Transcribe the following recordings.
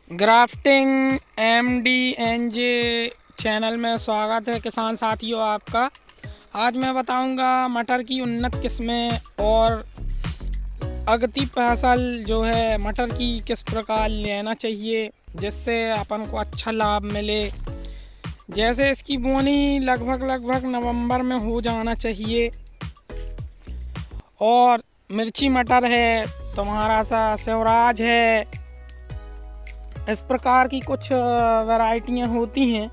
Grafting MDNJ channel में स्वागत है किसान साथियों आपका। आज मैं बताऊंगा मटर की उन्नत किस्में और अगती फसल जो है मटर की किस प्रकार लेना चाहिए जिससे अपन को अच्छा लाभ मिले। जैसे इसकी बोनी लगभग नवंबर में हो जाना चाहिए। और मिर्ची मटर है, तुम्हारा सा स्वराज है, इस प्रकार की कुछ वैरायटियाँ होती हैं।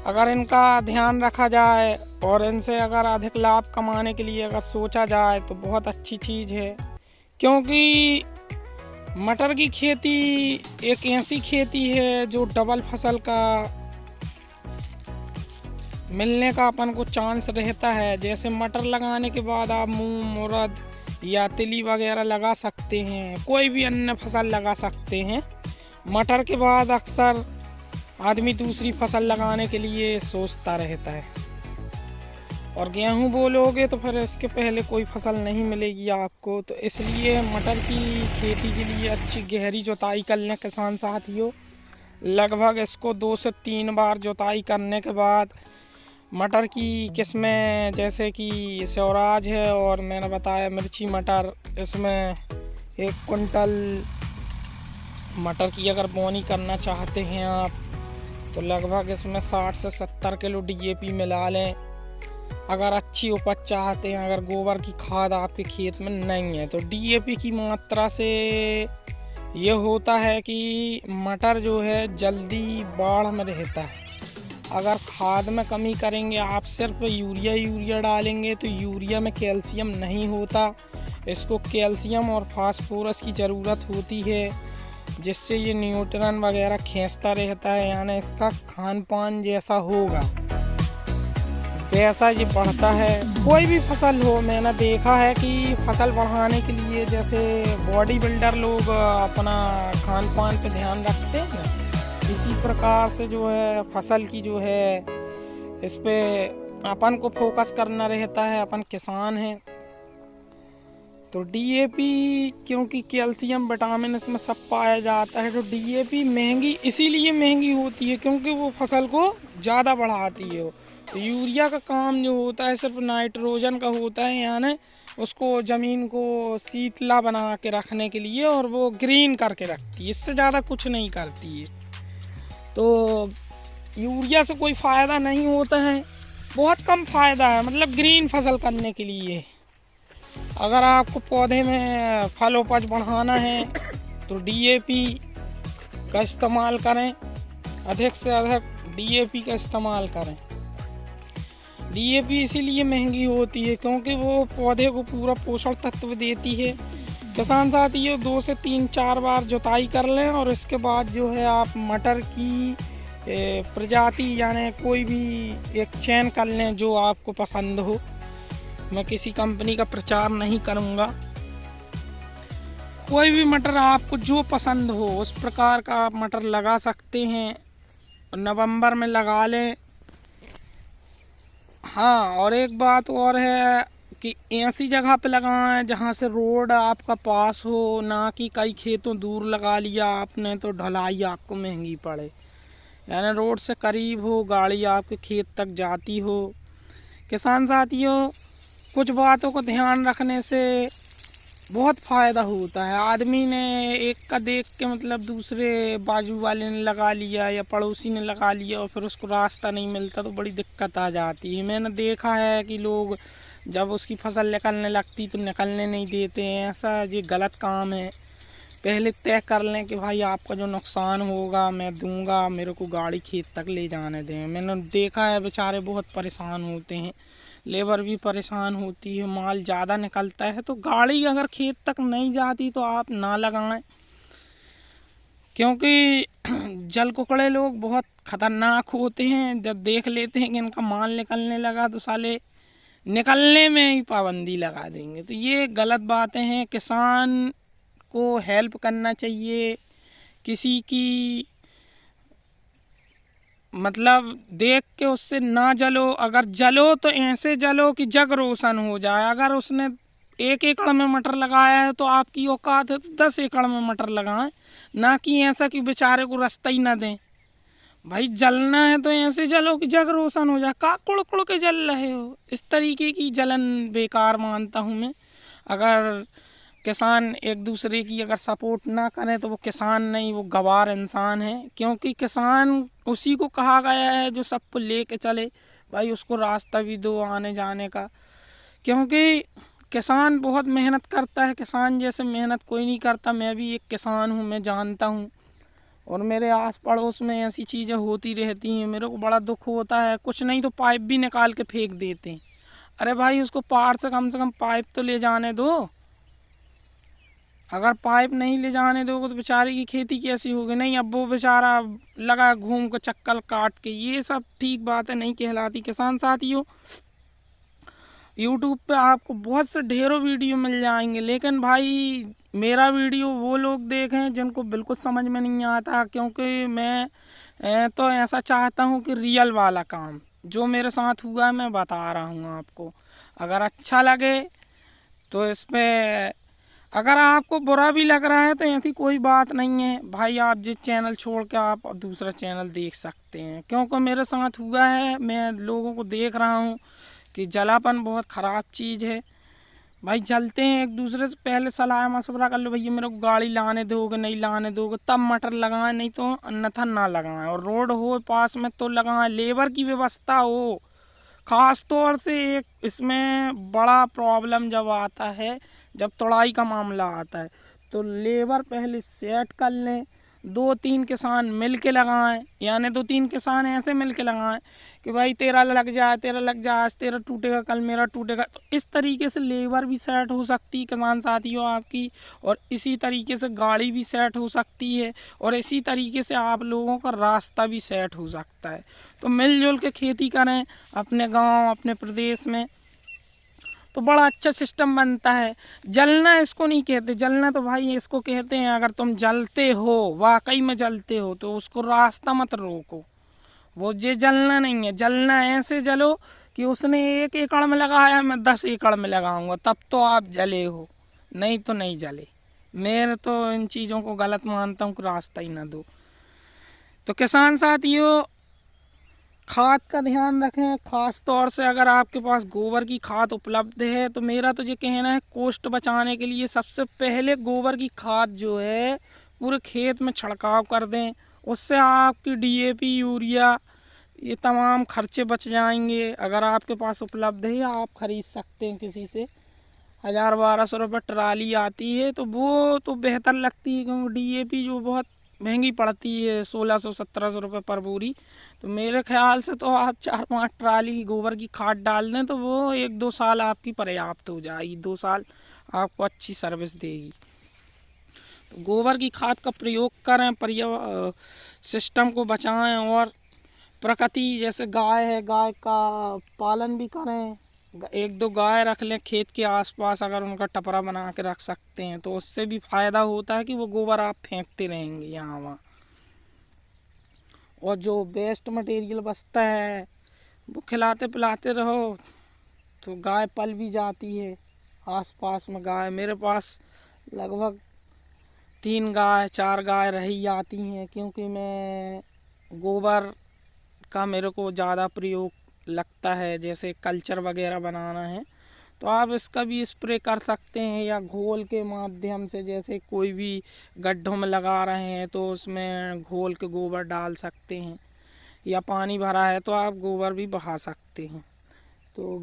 अगर इनका ध्यान रखा जाए और इनसे अगर अधिक लाभ कमाने के लिए अगर सोचा जाए तो बहुत अच्छी चीज़ है, क्योंकि मटर की खेती एक ऐसी खेती है जो डबल फसल का मिलने का अपन को चांस रहता है। जैसे मटर लगाने के बाद आप मूंग, उड़द या तिली वगैरह लगा सकते हैं, कोई भी अन्य फसल लगा सकते हैं। मटर के बाद अक्सर आदमी दूसरी फसल लगाने के लिए सोचता रहता है। और गेहूं बोलोगे तो फिर इसके पहले कोई फसल नहीं मिलेगी आपको। तो इसलिए मटर की खेती के लिए अच्छी गहरी जुताई कर लें किसान साथियों। लगभग इसको 2 से 3 बार जुताई करने के बाद मटर की किस्में जैसे कि स्वराज है और मैंने बताया मिर्ची मटर, इसमें 1 कुंटल मटर की अगर बोनी करना चाहते हैं आप तो लगभग इसमें 60 से 70 किलो DAP मिला लें। अगर अच्छी उपज चाहते हैं, अगर गोबर की खाद आपके खेत में नहीं है तो DAP की मात्रा से ये होता है कि मटर जो है जल्दी बाढ़ में रहता है। अगर खाद में कमी करेंगे आप, सिर्फ यूरिया डालेंगे तो यूरिया में कैल्शियम नहीं होता। इसको कैल्शियम और फास्फोरस की ज़रूरत होती है, जिससे ये न्यूट्रन वगैरह खींचता रहता है। यानी इसका खान पान जैसा होगा वैसा ये बढ़ता है। कोई भी फसल हो, मैंने देखा है कि फसल बढ़ाने के लिए जैसे बॉडी बिल्डर लोग अपना खान पान पे ध्यान रखते हैं, इसी प्रकार से जो है फसल की जो है इस पे अपन को फोकस करना रहता है। अपन किसान हैं तो DAP, क्योंकि कैल्शियम विटामिन इसमें सब पाया जाता है, तो DAP महंगी इसीलिए महंगी होती है क्योंकि वो फसल को ज़्यादा बढ़ाती है। तो यूरिया का काम जो होता है सिर्फ नाइट्रोजन का होता है, यानी उसको ज़मीन को शीतला बना के रखने के लिए, और वो ग्रीन करके रखती है, इससे ज़्यादा कुछ नहीं करती है। तो यूरिया से कोई फ़ायदा नहीं होता है, बहुत कम फ़ायदा है, मतलब ग्रीन फसल करने के लिए। अगर आपको पौधे में फल उपज बढ़ाना है तो DAP का इस्तेमाल करें, अधिक से अधिक DAP का इस्तेमाल करें। DAP इसीलिए महंगी होती है क्योंकि वो पौधे को पूरा पोषण तत्व देती है। किसान साथियों 2 से 3-4 बार जुताई कर लें और इसके बाद जो है आप मटर की प्रजाति यानी कोई भी एक चयन कर लें जो आपको पसंद हो। मैं किसी कंपनी का प्रचार नहीं करूंगा, कोई भी मटर आपको जो पसंद हो उस प्रकार का आप मटर लगा सकते हैं। नवंबर में लगा लें। हाँ, और एक बात और है कि ऐसी जगह पे लगाएं जहाँ से रोड आपका पास हो, ना कि कई खेतों दूर लगा लिया आपने तो ढलाई आपको महंगी पड़े। यानी रोड से करीब हो, गाड़ी आपके खेत तक जाती हो। किसान साथियों कुछ बातों को ध्यान रखने से बहुत फ़ायदा होता है। आदमी ने एक का देख के मतलब दूसरे बाजू वाले ने लगा लिया या पड़ोसी ने लगा लिया और फिर उसको रास्ता नहीं मिलता तो बड़ी दिक्कत आ जाती है। मैंने देखा है कि लोग जब उसकी फसल निकलने लगती तो निकलने नहीं देते हैं। ऐसा ये गलत काम है। पहले तय कर लें कि भाई आपका जो नुकसान होगा मैं दूंगा, मेरे को गाड़ी खेत तक ले जाने दें। मैंने देखा है बेचारे बहुत परेशान होते हैं, लेबर भी परेशान होती है, माल ज़्यादा निकलता है तो गाड़ी अगर खेत तक नहीं जाती तो आप ना लगाएं। क्योंकि जल कुकड़े लोग बहुत ख़तरनाक होते हैं, जब देख लेते हैं कि इनका माल निकलने लगा तो साले निकलने में ही पाबंदी लगा देंगे। तो ये गलत बातें हैं। किसान को हेल्प करना चाहिए, किसी की मतलब देख के उससे ना जलो। अगर जलो तो ऐसे जलो कि जग रोशन हो जाए। अगर उसने 1 एकड़ में मटर लगाया है तो आपकी औकात है तो 10 एकड़ में मटर लगाएं, ना कि ऐसा कि बेचारे को रास्ता ही ना दें। भाई जलना है तो ऐसे जलो कि जग रोशन हो जाए, का कुड़ कुड़ के जल रहे हो। इस तरीके की जलन बेकार मानता हूँ मैं। अगर किसान एक दूसरे की अगर सपोर्ट ना करें तो वो किसान नहीं, वो गवार इंसान है। क्योंकि किसान उसी को कहा गया है जो सबको लेके चले। भाई उसको रास्ता भी दो आने जाने का, क्योंकि किसान बहुत मेहनत करता है। किसान जैसे मेहनत कोई नहीं करता। मैं भी एक किसान हूँ, मैं जानता हूँ। और मेरे आस पड़ोस में ऐसी चीज़ें होती रहती हैं, मेरे को बड़ा दुख होता है। कुछ नहीं तो पाइप भी निकाल के फेंक देते हैं। अरे भाई उसको पार से कम पाइप तो ले जाने दो। अगर पाइप नहीं ले जाने दोगे तो बेचारे की खेती कैसी होगी। नहीं, अब वो बेचारा लगा घूम के चक्कर काट के, ये सब ठीक बात है नहीं कहलाती। किसान साथियों, यूट्यूब पे आपको बहुत से ढेरों वीडियो मिल जाएंगे, लेकिन भाई मेरा वीडियो वो लोग देखें जिनको बिल्कुल समझ में नहीं आता। क्योंकि मैं तो ऐसा चाहता हूँ कि रियल वाला काम जो मेरे साथ हुआ है मैं बता रहा हूँ आपको। अगर अच्छा लगे तो इस पर, अगर आपको बुरा भी लग रहा है तो ऐसी कोई बात नहीं है भाई, आप जिस चैनल छोड़ के आप दूसरा चैनल देख सकते हैं। क्योंकि मेरे साथ हुआ है, मैं लोगों को देख रहा हूँ कि जलापन बहुत ख़राब चीज़ है। भाई जलते हैं, एक दूसरे से पहले सलाह मशवरा कर लो, भैया मेरे को गाड़ी लाने दोगे नहीं लाने दोगे तब मटर लगाएं, नहीं तो अन्यथा ना लगाएं। और रोड हो पास में तो लगाएं, लेबर की व्यवस्था हो। ख़ास तौर से एक इसमें बड़ा प्रॉब्लम जब आता है, जब तोड़ाई का मामला आता है, तो लेबर पहले सेट कर लें। 2-3 किसान मिल के लगाएं, यानी 2-3 किसान ऐसे मिल के लगाएं कि भाई तेरा लग जाए, तेरा लग जाए, आज तेरा टूटेगा कल मेरा टूटेगा। तो इस तरीके से लेबर भी सेट हो सकती है किसान साथियों आपकी, और इसी तरीके से गाड़ी भी सेट हो सकती है, और इसी तरीके से आप लोगों का रास्ता भी सेट हो सकता है। तो मिलजुल के खेती करें अपने गाँव अपने प्रदेश में, तो बड़ा अच्छा सिस्टम बनता है। जलना इसको नहीं कहते, जलना तो भाई इसको कहते हैं अगर तुम जलते हो, वाकई में जलते हो, तो उसको रास्ता मत रोको। वो ये जलना नहीं है, जलना ऐसे जलो कि उसने 1 एकड़ में लगाया मैं 10 एकड़ में लगाऊंगा, तब तो आप जले हो, नहीं तो नहीं जले। मैं तो इन चीज़ों को गलत मानता हूँ कि रास्ता ही ना दो। तो किसान साथियों, खाद का ध्यान रखें। ख़ास तौर से अगर आपके पास गोबर की खाद उपलब्ध है तो मेरा तो ये कहना है कॉस्ट बचाने के लिए सबसे पहले गोबर की खाद जो है पूरे खेत में छिड़काव कर दें। उससे आपकी डीएपी यूरिया ये तमाम खर्चे बच जाएंगे। अगर आपके पास उपलब्ध है आप ख़रीद सकते हैं किसी से, 1000-1200 रुपये ट्राली आती है, तो वो तो बेहतर लगती है। क्योंकि डीएपी जो बहुत महंगी पड़ती है, 1600-1700 रुपये पर बोरी। तो मेरे ख्याल से तो आप 4-5 ट्राली गोबर की खाद डाल दें तो वो 1-2 साल आपकी पर्याप्त हो जाएगी, 2 साल आपको अच्छी सर्विस देगी। तो गोबर की खाद का प्रयोग करें, सिस्टम को बचाएं, और प्रकृति जैसे गाय है, गाय का पालन भी करें। 1-2 गाय रख लें खेत के आसपास, अगर उनका टपरा बना के रख सकते हैं तो उससे भी फ़ायदा होता है कि वो गोबर आप फेंकते रहेंगे यहाँ वहाँ, और जो वेस्ट मटेरियल बचता है वो खिलाते पिलाते रहो तो गाय पल भी जाती है। आसपास में गाय, मेरे पास लगभग 3 गाय 4 गाय रही आती हैं, क्योंकि मैं गोबर का मेरे को ज़्यादा प्रयोग लगता है। जैसे कल्चर वगैरह बनाना है तो आप इसका भी स्प्रे कर सकते हैं, या घोल के माध्यम से, जैसे कोई भी गड्ढों में लगा रहे हैं तो उसमें घोल के गोबर डाल सकते हैं, या पानी भरा है तो आप गोबर भी बहा सकते हैं। तो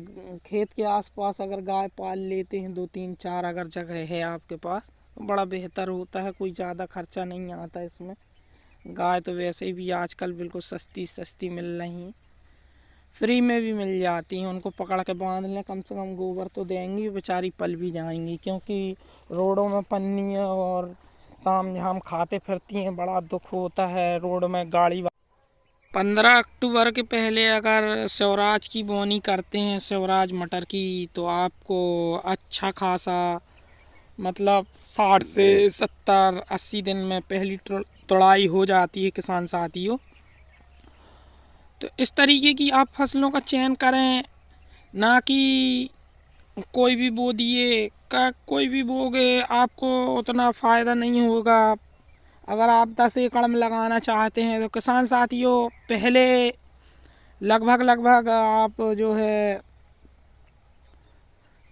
खेत के आसपास अगर गाय पाल लेते हैं 2-3-4 अगर जगह है आपके पास तो बड़ा बेहतर होता है। कोई ज़्यादा खर्चा नहीं आता इसमें। गाय तो वैसे भी आजकल बिल्कुल सस्ती मिल रही हैं, फ्री में भी मिल जाती हैं। उनको पकड़ के बांध लें, कम से कम गोबर तो देंगी, बेचारी पल भी जाएंगी। क्योंकि रोडों में पन्नी और ताम झाम खाते फिरती हैं, बड़ा दुख होता है रोड में गाड़ी। 15 अक्टूबर के पहले अगर स्वराज की बोनी करते हैं, स्वराज मटर की, तो आपको अच्छा खासा मतलब 60 से 70-80 दिन में पहली तुड़ाई हो जाती है किसान साथियों। तो इस तरीके की आप फसलों का चयन करें, ना कि कोई भी बो दिए का कोई भी बोगे आपको उतना फ़ायदा नहीं होगा। अगर आप 10 एकड़ में लगाना चाहते हैं तो किसान साथियों पहले लगभग आप जो है,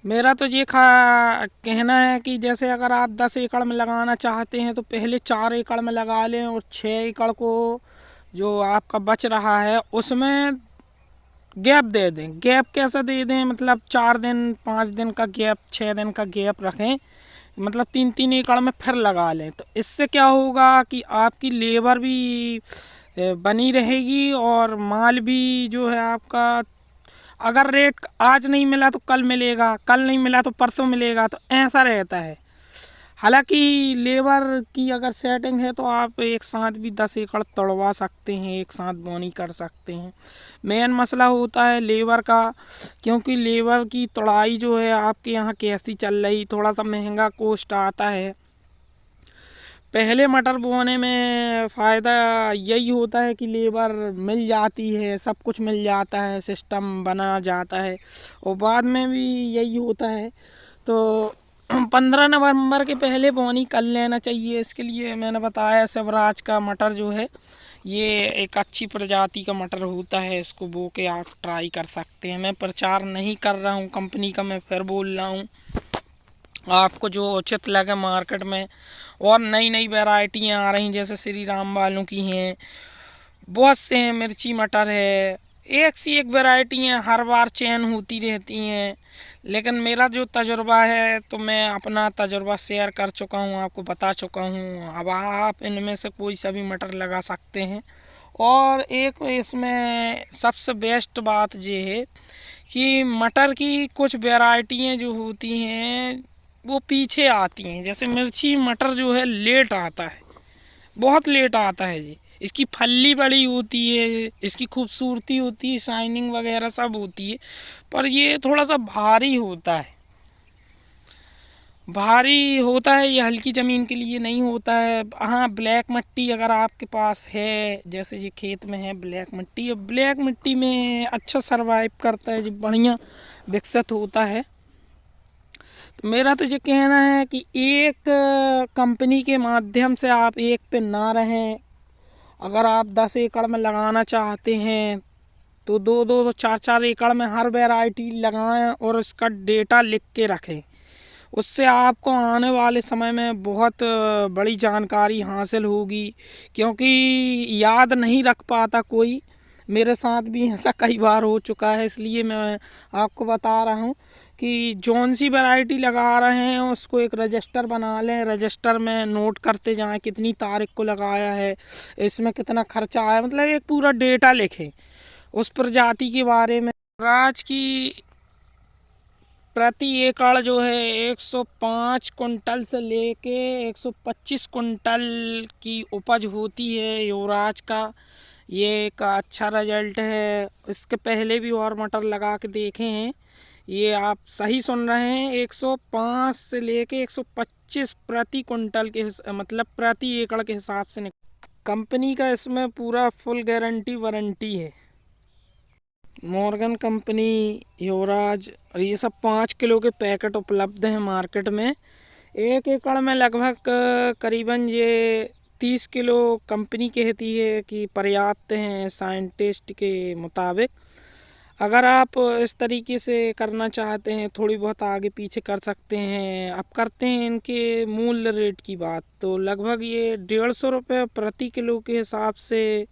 मेरा तो ये कहना है कि जैसे अगर आप 10 एकड़ में लगाना चाहते हैं तो पहले 4 एकड़ में लगा लें और 6 एकड़ को जो आपका बच रहा है उसमें गैप दे दें। गैप कैसा दे दें, मतलब 4 दिन 5 दिन का गैप, 6 दिन का गैप रखें, मतलब 3-3 एकड़ में फिर लगा लें। तो इससे क्या होगा कि आपकी लेबर भी बनी रहेगी और माल भी जो है आपका, अगर रेट आज नहीं मिला तो कल मिलेगा, कल नहीं मिला तो परसों मिलेगा, तो ऐसा रहता है। हालांकि लेबर की अगर सेटिंग है तो आप एक साथ भी 10 एकड़ तोड़वा सकते हैं, एक साथ बोनी कर सकते हैं। मेन मसला होता है लेबर का, क्योंकि लेबर की तोड़ाई जो है आपके यहाँ कैसी चल रही, थोड़ा सा महंगा कॉस्ट आता है। पहले मटर बोने में फ़ायदा यही होता है कि लेबर मिल जाती है, सब कुछ मिल जाता है, सिस्टम बना जाता है, और बाद में भी यही होता है। तो 15 नवंबर के पहले बोनी कर लेना चाहिए। इसके लिए मैंने बताया शिवराज का मटर जो है ये एक अच्छी प्रजाति का मटर होता है, इसको बो के आप ट्राई कर सकते हैं। मैं प्रचार नहीं कर रहा हूँ कंपनी का, मैं फिर बोल रहा हूँ, आपको जो उचित लगे मार्केट में। और नई नई वैरायटियाँ आ रही जैसे श्री राम वालों की हैं, बहुत से हैं, मिर्ची मटर है, एक सी एक वैरायटी हैं, हर बार चेंज होती रहती हैं। लेकिन मेरा जो तजुर्बा है तो मैं अपना तजुर्बा शेयर कर चुका हूँ, आपको बता चुका हूँ। अब आप इनमें से कोई सा भी मटर लगा सकते हैं। और एक इसमें सबसे बेस्ट बात ये है कि मटर की कुछ वैरायटियाँ जो होती हैं वो पीछे आती हैं। जैसे मिर्ची मटर जो है लेट आता है, बहुत लेट आता है जी। इसकी फल्ली बड़ी होती है, इसकी खूबसूरती होती है, शाइनिंग वगैरह सब होती है, पर ये थोड़ा सा भारी होता है, भारी होता है। ये हल्की ज़मीन के लिए नहीं होता है। हाँ, ब्लैक मिट्टी अगर आपके पास है, जैसे ये खेत में है ब्लैक मिट्टी, ब्लैक मिट्टी में अच्छा सरवाइव करता है, जो बढ़िया विकसित होता है। तो मेरा तो ये कहना है कि एक कंपनी के माध्यम से आप एक पे ना रहें। अगर आप 10 एकड़ में लगाना चाहते हैं तो 2-2 4-4 एकड़ में हर वैरायटी लगाएं और उसका डेटा लिख के रखें। उससे आपको आने वाले समय में बहुत बड़ी जानकारी हासिल होगी, क्योंकि याद नहीं रख पाता कोई। मेरे साथ भी ऐसा कई बार हो चुका है, इसलिए मैं आपको बता रहा हूँ कि जौन सी वैरायटी लगा रहे हैं उसको एक रजिस्टर बना लें। रजिस्टर में नोट करते जाएं कितनी तारीख को लगाया है, इसमें कितना खर्चा आया, मतलब एक पूरा डेटा लिखें उस प्रजाति के बारे में। राज की प्रति एकड़ जो है 105 कुंटल से लेके 125 कुंटल की उपज होती है युवराज का। ये एक अच्छा रिजल्ट है। इसके पहले भी और मटर लगा के देखे हैं। ये आप सही सुन रहे हैं, 105 से लेके 125 प्रति कुंटल के मतलब प्रति एकड़ के हिसाब से कंपनी का इसमें पूरा फुल गारंटी वारंटी है। मॉर्गन कंपनी, युवराज, और ये सब 5 किलो के पैकेट उपलब्ध हैं मार्केट में। 1 एकड़ में लगभग करीबन ये 30 किलो कंपनी कहती है कि पर्याप्त हैं साइंटिस्ट के मुताबिक। अगर आप इस तरीके से करना चाहते हैं, थोड़ी बहुत आगे पीछे कर सकते हैं। अब करते हैं इनके मूल्य रेट की बात, तो लगभग ये 150 रुपये प्रति किलो के हिसाब से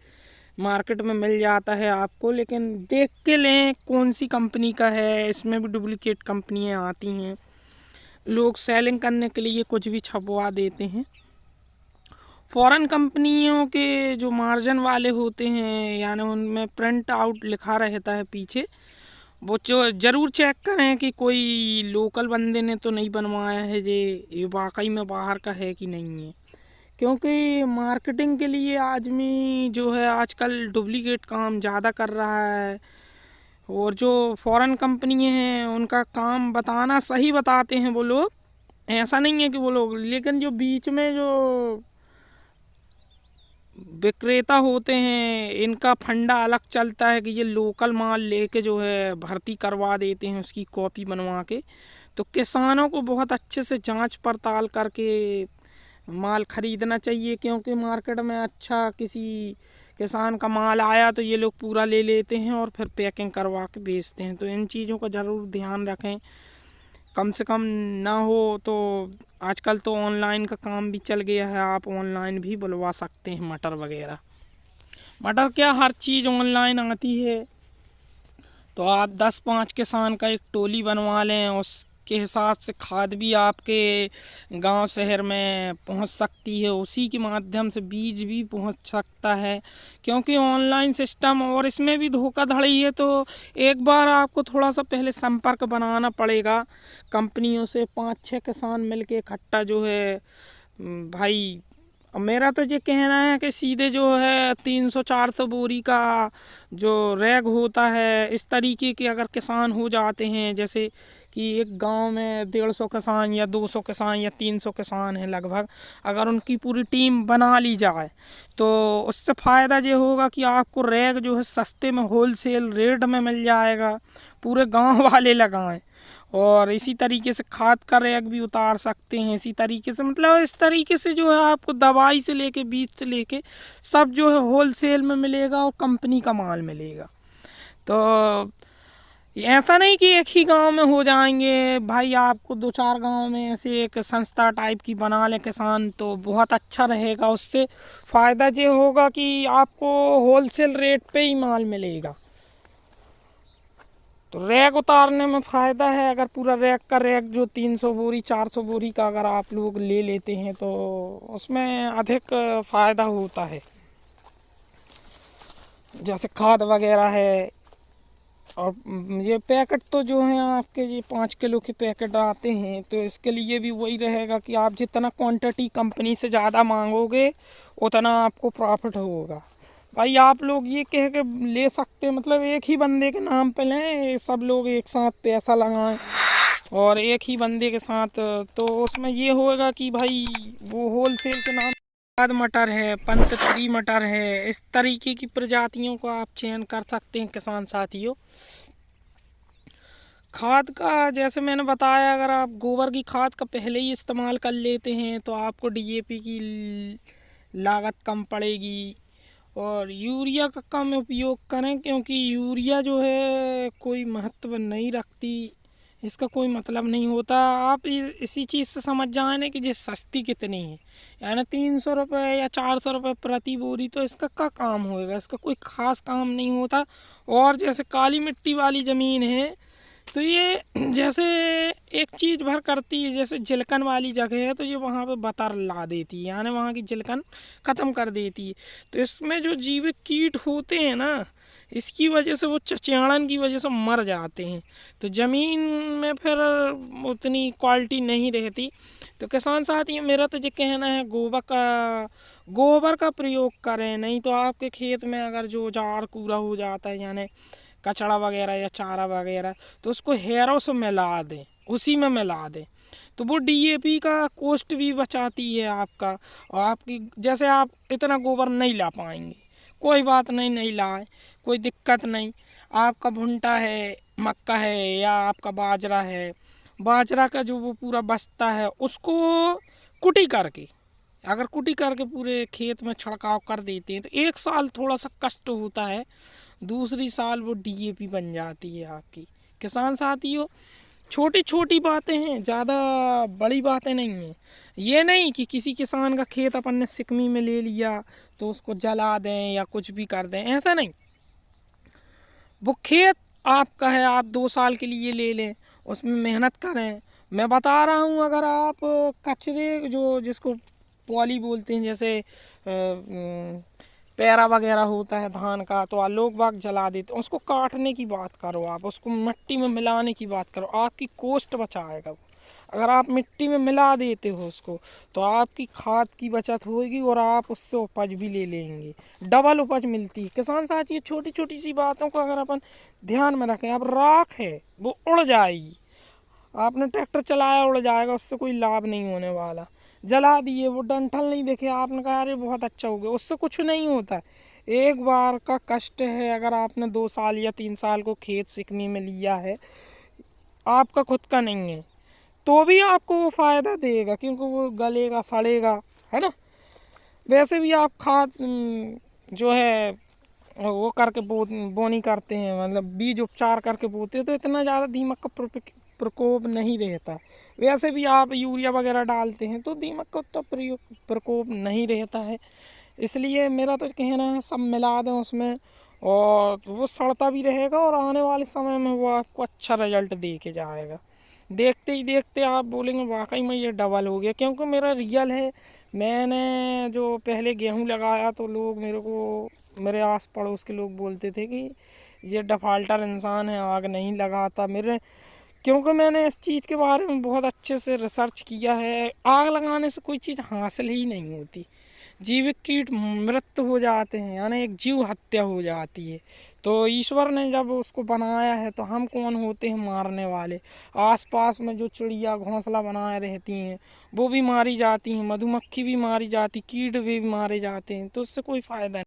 मार्केट में मिल जाता है आपको। लेकिन देख के लें कौन सी कंपनी का है, इसमें भी डुप्लीकेट कंपनियां आती हैं, लोग सेलिंग करने के लिए कुछ भी छपवा देते हैं। फॉरेन कंपनियों के जो मार्जिन वाले होते हैं, यानी उनमें प्रिंट आउट लिखा रहता है पीछे, वो ज़रूर चेक करें कि कोई लोकल बंदे ने तो नहीं बनवाया है, ये वाकई में बाहर का है कि नहीं है। क्योंकि मार्केटिंग के लिए आदमी जो है आजकल डुप्लीकेट काम ज़्यादा कर रहा है। और जो फॉरेन कंपनी हैं उनका काम बताना सही बताते हैं वो लोग, ऐसा नहीं है कि वो लोग, लेकिन जो बीच में जो विक्रेता होते हैं इनका फंडा अलग चलता है कि ये लोकल माल लेके जो है भर्ती करवा देते हैं उसकी कॉपी बनवा के। तो किसानों को बहुत अच्छे से जांच पड़ताल करके माल ख़रीदना चाहिए, क्योंकि मार्केट में अच्छा किसी किसान का माल आया तो ये लोग पूरा ले लेते हैं और फिर पैकिंग करवा के बेचते हैं। तो इन चीज़ों का ज़रूर ध्यान रखें, कम से कम ना हो तो। आजकल तो ऑनलाइन का काम भी चल गया है, आप ऑनलाइन भी बुलवा सकते हैं मटर वगैरह। मटर क्या, हर चीज़ ऑनलाइन आती है। तो आप 10-5 किसान का एक टोली बनवा लें, उसके हिसाब से खाद भी आपके गांव शहर में पहुंच सकती है, उसी के माध्यम से बीज भी पहुंच सकता है। क्योंकि ऑनलाइन सिस्टम और इसमें भी धोखाधड़ी है, तो एक बार आपको थोड़ा सा पहले संपर्क बनाना पड़ेगा कंपनियों से। 5-6 किसान मिलके इकट्ठा जो है भाई, मेरा तो ये कहना है कि सीधे जो है 300-400 बोरी का जो रैग होता है, इस तरीके के अगर किसान हो जाते हैं, जैसे कि एक गांव में 150 किसान या 200 किसान या 300 किसान हैं लगभग, अगर उनकी पूरी टीम बना ली जाए तो उससे फ़ायदा ये होगा कि आपको रैग जो है सस्ते में होलसेल रेट में मिल जाएगा, पूरे गांव वाले लगाएं। और इसी तरीके से खाद का रैक भी उतार सकते हैं। इसी तरीके से मतलब इस तरीके से जो है आपको दवाई से लेके बीज से लेके सब जो है होलसेल में मिलेगा और कंपनी का माल मिलेगा। तो ऐसा नहीं कि एक ही गांव में हो जाएंगे भाई, आपको 2-4 गांव में ऐसे एक संस्था टाइप की बना ले किसान तो बहुत अच्छा रहेगा। उससे फ़ायदा ये होगा कि आपको होलसेल रेट पे ही माल मिलेगा। तो रैक उतारने में फ़ायदा है, अगर पूरा रैक का रैक जो 300 बोरी 400 बोरी का अगर आप लोग ले लेते हैं तो उसमें अधिक फ़ायदा होता है। जैसे खाद वगैरह है, और ये पैकेट तो जो है आपके ये 5 किलो के पैकेट आते हैं, तो इसके लिए भी वही रहेगा कि आप जितना क्वांटिटी कंपनी से ज़्यादा मांगोगे उतना आपको प्रॉफिट होगा। भाई आप लोग ये कह के ले सकते हैं, मतलब एक ही बंदे के नाम पे लें, सब लोग एक साथ पैसा लगाएं और एक ही बंदे के साथ, तो उसमें ये होगा कि भाई वो होलसेल के नाम मटर है, पंत 3 मटर है, इस तरीके की प्रजातियों का आप चयन कर सकते हैं किसान साथियों। खाद का जैसे मैंने बताया, अगर आप गोबर की खाद का पहले ही इस्तेमाल कर लेते हैं तो आपको डीएपी की लागत कम पड़ेगी। और यूरिया का कम उपयोग करें, क्योंकि यूरिया जो है कोई महत्व नहीं रखती, इसका कोई मतलब नहीं होता। आप इसी चीज़ से समझ जाए ना कि ये सस्ती कितनी है, यानी 300 रुपये या 400 रुपये प्रति बोरी, तो इसका क्या काम होएगा, इसका कोई ख़ास काम नहीं होता। और जैसे काली मिट्टी वाली ज़मीन है तो ये जैसे एक चीज़ भर करती है, जैसे जिलकन वाली जगह है तो ये वहाँ पे बतर ला देती है, यानी वहाँ की जिलकन ख़त्म कर देती है। तो इसमें जो जीवित कीट होते हैं ना, इसकी वजह से वो चचेड़न की वजह से मर जाते हैं, तो ज़मीन में फिर उतनी क्वालिटी नहीं रहती। तो किसान साथी मेरा तो ये कहना है गोबर का प्रयोग करें, नहीं तो आपके खेत में अगर जो झाड़ कूड़ा हो जाता है, यानी कचड़ा वगैरह या चारा वगैरह, तो उसको हेरों से मिला दें, उसी में मिला दें, तो वो डीएपी का कॉस्ट भी बचाती है आपका। और आपकी जैसे आप इतना गोबर नहीं ला पाएंगे, कोई बात नहीं, नहीं लाए, कोई दिक्कत नहीं। आपका भुट्टा है, मक्का है या आपका बाजरा है, बाजरा का जो वो पूरा बचता है उसको कुटी करके, अगर कुटी करके पूरे खेत में छिड़काव कर देते हैं तो एक साल थोड़ा सा कष्ट होता है, दूसरी साल वो डीएपी बन जाती है आपकी। किसान साथियों छोटी छोटी बातें हैं, ज़्यादा बड़ी बातें नहीं हैं। ये नहीं कि किसी किसान का खेत अपन ने सिकमी में ले लिया तो उसको जला दें या कुछ भी कर दें, ऐसा नहीं। वो खेत आपका है, आप 2 साल के लिए ले लें, उसमें मेहनत करें। मैं बता रहा हूँ, अगर आप कचरे जो जिसको पॉली बोलते हैं, जैसे पैरा वगैरह होता है धान का, तो लोग बाग जला देते हैं, उसको काटने की बात करो, आप उसको मिट्टी में मिलाने की बात करो, आपकी कॉस्ट बचाएगा वो। अगर आप मिट्टी में मिला देते हो उसको तो आपकी खाद की बचत होगी और आप उससे उपज भी ले लेंगे, डबल उपज मिलती है। किसान साथी छोटी छोटी सी बातों को अगर अपन ध्यान में रखें, अब राख है वो उड़ जाएगी, आपने ट्रैक्टर चलाया उड़ जाएगा, उससे कोई लाभ नहीं होने वाला। जला दिए, वो डंठल नहीं देखे, आपने कहा अरे बहुत अच्छा हो गया, उससे कुछ नहीं होता। एक बार का कष्ट है, अगर आपने 2 साल या 3 साल को खेत सिकनी में लिया है, आपका खुद का नहीं है, तो भी आपको वो फ़ायदा देगा, क्योंकि वो गलेगा सड़ेगा, है ना। वैसे भी आप खाद जो है वो करके बोनी करते हैं, मतलब बीज उपचार करके बोते हैं, तो इतना ज़्यादा दीमक का प्रकोप नहीं रहता। वैसे भी आप यूरिया वगैरह डालते हैं तो दीमक का तो प्रकोप नहीं रहता है। इसलिए मेरा तो कहना है सब मिला दें उसमें, और वो सड़ता भी रहेगा, और आने वाले समय में वो आपको अच्छा रिजल्ट दे के जाएगा। देखते ही देखते आप बोलेंगे वाकई में ये डबल हो गया, क्योंकि मेरा रियल है। मैंने जो पहले गेहूं लगाया तो लोग मेरे को, मेरे आस पड़ोस के लोग बोलते थे कि ये डिफाल्टर इंसान है, आग नहीं लगाता। मेरे, क्योंकि मैंने इस चीज़ के बारे में बहुत अच्छे से रिसर्च किया है। आग लगाने से कोई चीज़ हासिल ही नहीं होती, जीवित कीट मृत्यु हो जाते हैं, यानी एक जीव हत्या हो जाती है। तो ईश्वर ने जब उसको बनाया है तो हम कौन होते हैं मारने वाले। आसपास में जो चिड़िया घोंसला बनाए रहती हैं वो भी मारी जाती हैं, मधुमक्खी भी मारी जाती, कीट भी मारे जाते हैं, तो उससे कोई फ़ायदा नहीं।